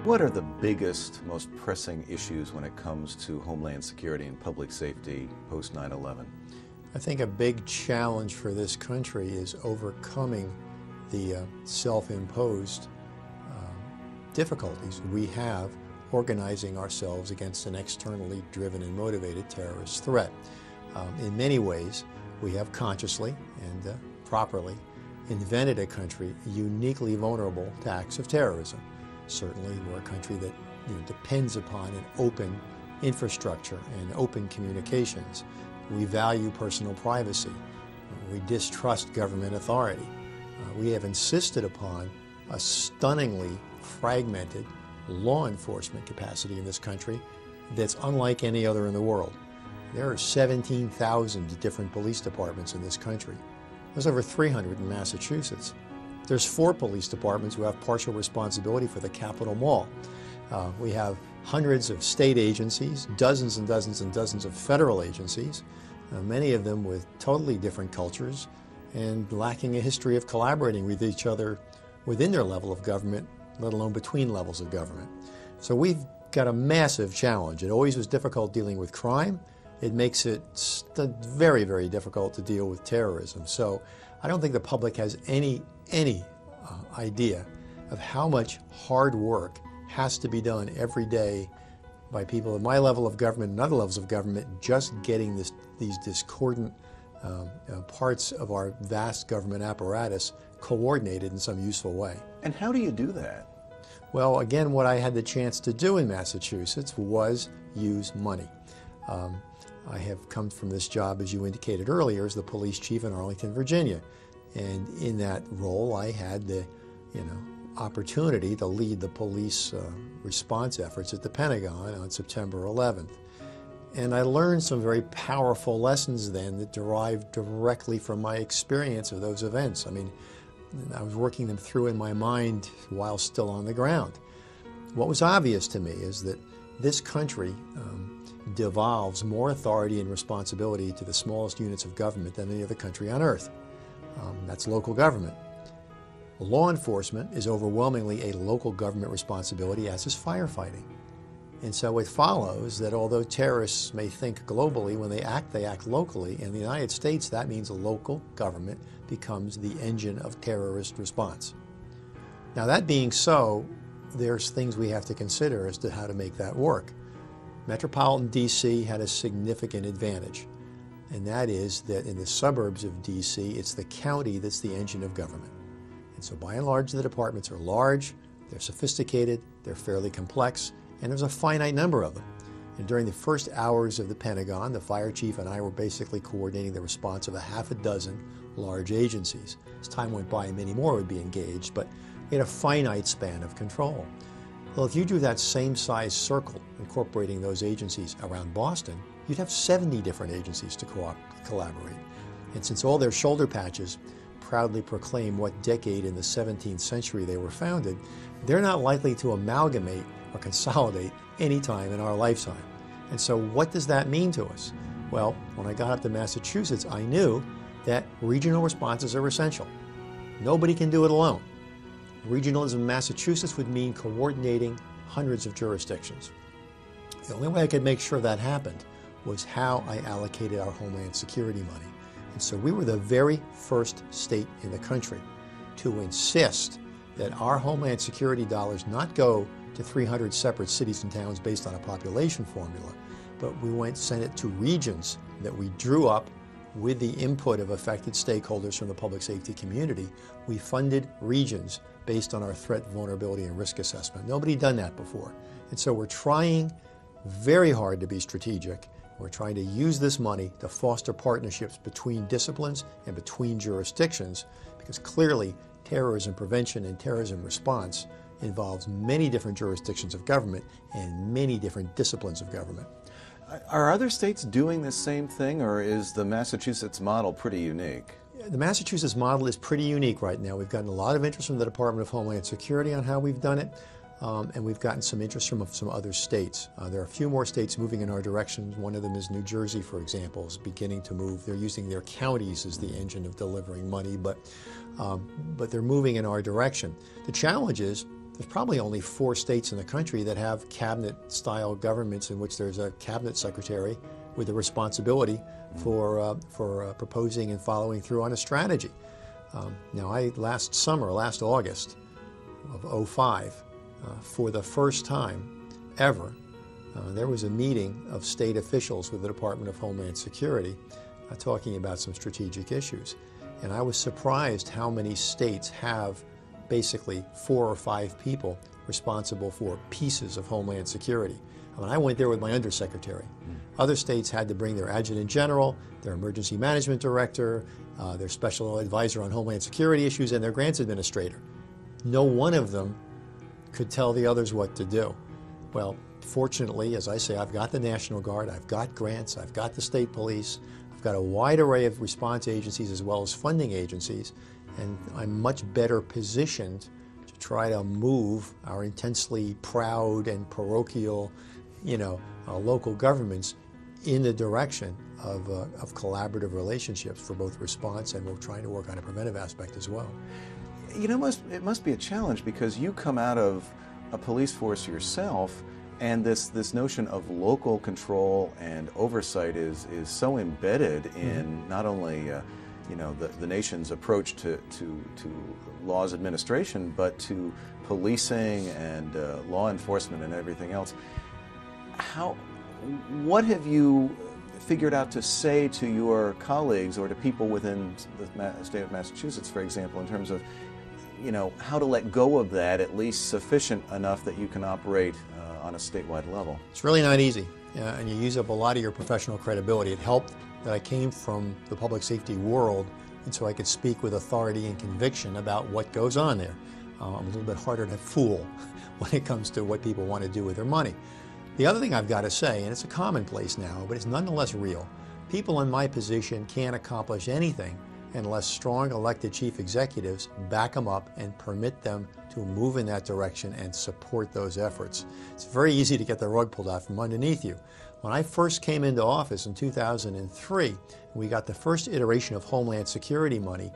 What are the biggest, most pressing issues when it comes to homeland security and public safety post 9/11? I think a big challenge for this country is overcoming the self-imposed difficulties we have organizing ourselves against an externally driven and motivated terrorist threat. In many ways, we have consciously and properly invented a country uniquely vulnerable to acts of terrorism. Certainly, we're a country that depends upon an open infrastructure and open communications. We value personal privacy. We distrust government authority. We have insisted upon a stunningly fragmented law enforcement capacity in this country that's unlike any other in the world. There are 17,000 different police departments in this country. There's over 300 in Massachusetts. There's 4 police departments who have partial responsibility for the Capitol Mall. We have hundreds of state agencies, dozens and dozens and dozens of federal agencies, many of them with totally different cultures and lacking a history of collaborating with each other within their level of government, let alone between levels of government. So we've got a massive challenge. It always was difficult dealing with crime. It makes it very, very difficult to deal with terrorism. So I don't think the public has any idea of how much hard work has to be done every day by people at my level of government and other levels of government just getting these discordant parts of our vast government apparatus coordinated in some useful way. And how do you do that? Well, again, what I had the chance to do in Massachusetts was use money. I have come from this job, as you indicated earlier, as the police chief in Arlington, Virginia. And in that role, I had the opportunity to lead the police response efforts at the Pentagon on September 11th. And I learned some very powerful lessons then that derived directly from my experience of those events. I mean, I was working them through in my mind while still on the ground. What was obvious to me is that this country devolves more authority and responsibility to the smallest units of government than any other country on earth. That's local government. Law enforcement is overwhelmingly a local government responsibility, as is firefighting. And so it follows that although terrorists may think globally, when they act locally. In the United States, that means a local government becomes the engine of terrorist response. Now, that being so, there's things we have to consider as to how to make that work. Metropolitan D.C. had a significant advantage, and that is that in the suburbs of D.C., it's the county that's the engine of government. And so by and large, the departments are large, they're sophisticated, they're fairly complex, and there's a finite number of them. And during the first hours of the Pentagon, the fire chief and I were basically coordinating the response of a half a dozen large agencies. As time went by, many more would be engaged, but we had a finite span of control. Well, if you drew that same size circle, incorporating those agencies around Boston, you'd have 70 different agencies to collaborate. And since all their shoulder patches proudly proclaim what decade in the 17th century they were founded, they're not likely to amalgamate or consolidate any time in our lifetime. And so what does that mean to us? Well, when I got up to Massachusetts, I knew that regional responses are essential. Nobody can do it alone. Regionalism in Massachusetts would mean coordinating hundreds of jurisdictions. The only way I could make sure that happened was how I allocated our homeland security money. And so we were the very first state in the country to insist that our homeland security dollars not go to 300 separate cities and towns based on a population formula, but we sent it to regions that we drew up with the input of affected stakeholders from the public safety community. We funded regions based on our threat, vulnerability, and risk assessment. Nobody had done that before. And so we're trying very hard to be strategic. We're trying to use this money to foster partnerships between disciplines and between jurisdictions, because clearly terrorism prevention and terrorism response involves many different jurisdictions of government and many different disciplines of government. Are other states doing the same thing, or is the Massachusetts model pretty unique? The Massachusetts model is pretty unique right now. We've gotten a lot of interest from the Department of Homeland Security on how we've done it, and we've gotten some interest from some other states. There are a few more states moving in our direction. One of them is New Jersey, for example, is beginning to move. They're using their counties as the engine of delivering money, but they're moving in our direction. The challenge is there's probably only 4 states in the country that have cabinet-style governments in which there's a cabinet secretary with the responsibility for proposing and following through on a strategy. Now, last August of '05, for the first time ever, there was a meeting of state officials with the Department of Homeland Security talking about some strategic issues. And I was surprised how many states have basically 4 or 5 people responsible for pieces of Homeland Security. I mean, I went there with my undersecretary. Other states had to bring their adjutant general, their emergency management director, their special advisor on Homeland Security issues, and their grants administrator. No one of them could tell the others what to do. Well, fortunately, as I say, I've got the National Guard, I've got grants, I've got the state police, I've got a wide array of response agencies as well as funding agencies, and I'm much better positioned to try to move our intensely proud and parochial, local governments in the direction of collaborative relationships for both response, and we're trying to work on a preventive aspect as well. It must be a challenge because you come out of a police force yourself, and this notion of local control and oversight is so embedded in not only the nation's approach to laws administration, but to policing and law enforcement and everything else. What have you figured out to say to your colleagues or to people within the state of Massachusetts, for example, in terms of how to let go of that, at least sufficient enough that you can operate on a statewide level? It's really not easy, and you use up a lot of your professional credibility. It helped that I came from the public safety world, and so I could speak with authority and conviction about what goes on there. I'm a little bit harder to fool when it comes to what people want to do with their money. The other thing I've got to say, and it's a commonplace now, but it's nonetheless real, people in my position can't accomplish anything unless strong elected chief executives back them up and permit them to move in that direction and support those efforts. It's very easy to get the rug pulled out from underneath you. When I first came into office in 2003, we got the first iteration of Homeland Security money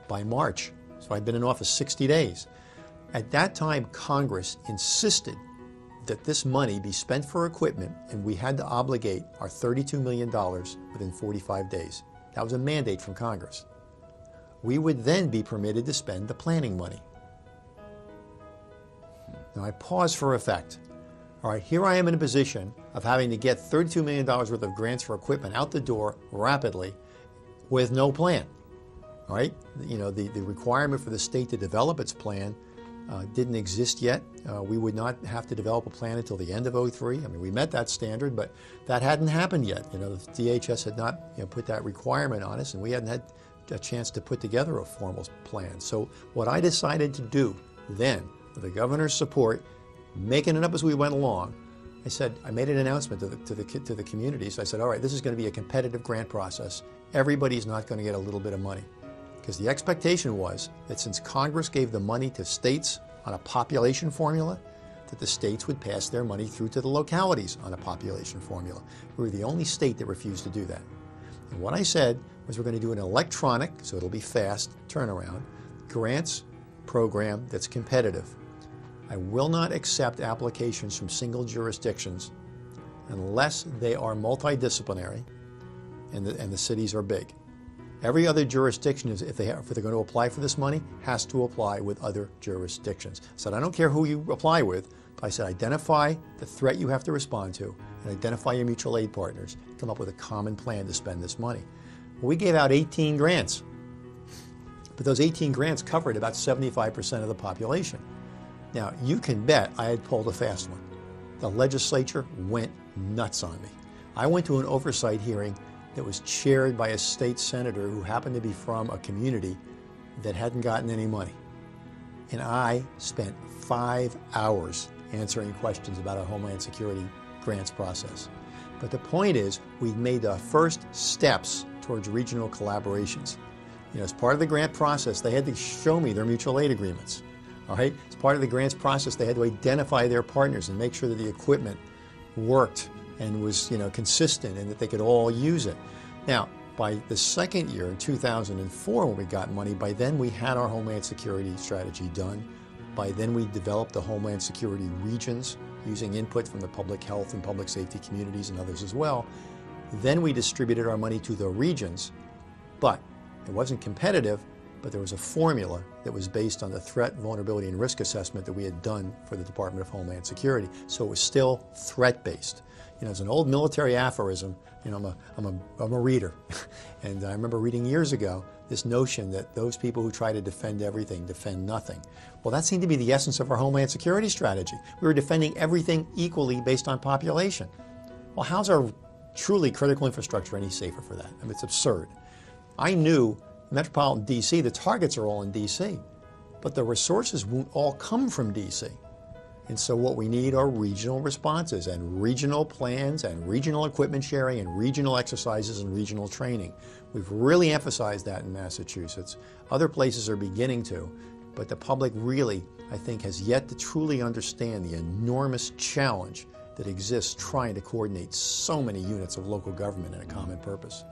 by March. So I'd been in office 60 days. At that time, Congress insisted that this money be spent for equipment, and we had to obligate our $32 million within 45 days. That was a mandate from Congress. We would then be permitted to spend the planning money. Now I pause for effect. All right, here I am in a position of having to get $32 million worth of grants for equipment out the door rapidly with no plan. All right, the requirement for the state to develop its plan didn't exist yet. We would not have to develop a plan until the end of '03. I mean, we met that standard, but that hadn't happened yet. The DHS had not put that requirement on us, and we hadn't had a chance to put together a formal plan. So what I decided to do then, with the governor's support, making it up as we went along, I made an announcement to the communities. I said, all right, this is going to be a competitive grant process. Everybody's not going to get a little bit of money. Because the expectation was that since Congress gave the money to states on a population formula, that the states would pass their money through to the localities on a population formula. We were the only state that refused to do that. And what I said was we're going to do an electronic, so it'll be fast, turnaround, grants program that's competitive. I will not accept applications from single jurisdictions unless they are multidisciplinary and the cities are big. Every other jurisdiction, if they're going to apply for this money, has to apply with other jurisdictions. I said, I don't care who you apply with, but I said, identify the threat you have to respond to and identify your mutual aid partners. Come up with a common plan to spend this money. Well, we gave out 18 grants, but those 18 grants covered about 75% of the population. Now, you can bet I had pulled a fast one. The legislature went nuts on me. I went to an oversight hearing that was chaired by a state senator who happened to be from a community that hadn't gotten any money. And I spent 5 hours answering questions about our Homeland Security grants process. But the point is, we've made the first steps towards regional collaborations. As part of the grant process, they had to show me their mutual aid agreements. All right? As part of the grants process, they had to identify their partners and make sure that the equipment worked and was consistent and that they could all use it. Now, by the second year, in 2004, when we got money, by then we had our Homeland Security strategy done. By then we developed the Homeland Security regions using input from the public health and public safety communities and others as well. Then we distributed our money to the regions, but it wasn't competitive, but there was a formula that was based on the threat, vulnerability, and risk assessment that we had done for the Department of Homeland Security. So it was still threat-based. You know, it's an old military aphorism. You know, I'm a reader, and I remember reading years ago this notion that those people who try to defend everything defend nothing. Well, that seemed to be the essence of our Homeland Security strategy. We were defending everything equally based on population. Well, how's our truly critical infrastructure any safer for that? I mean, it's absurd. I knew metropolitan D.C., the targets are all in D.C., but the resources won't all come from D.C. And so what we need are regional responses and regional plans and regional equipment sharing and regional exercises and regional training. We've really emphasized that in Massachusetts. Other places are beginning to, but the public really, I think, has yet to truly understand the enormous challenge that exists trying to coordinate so many units of local government in a common purpose.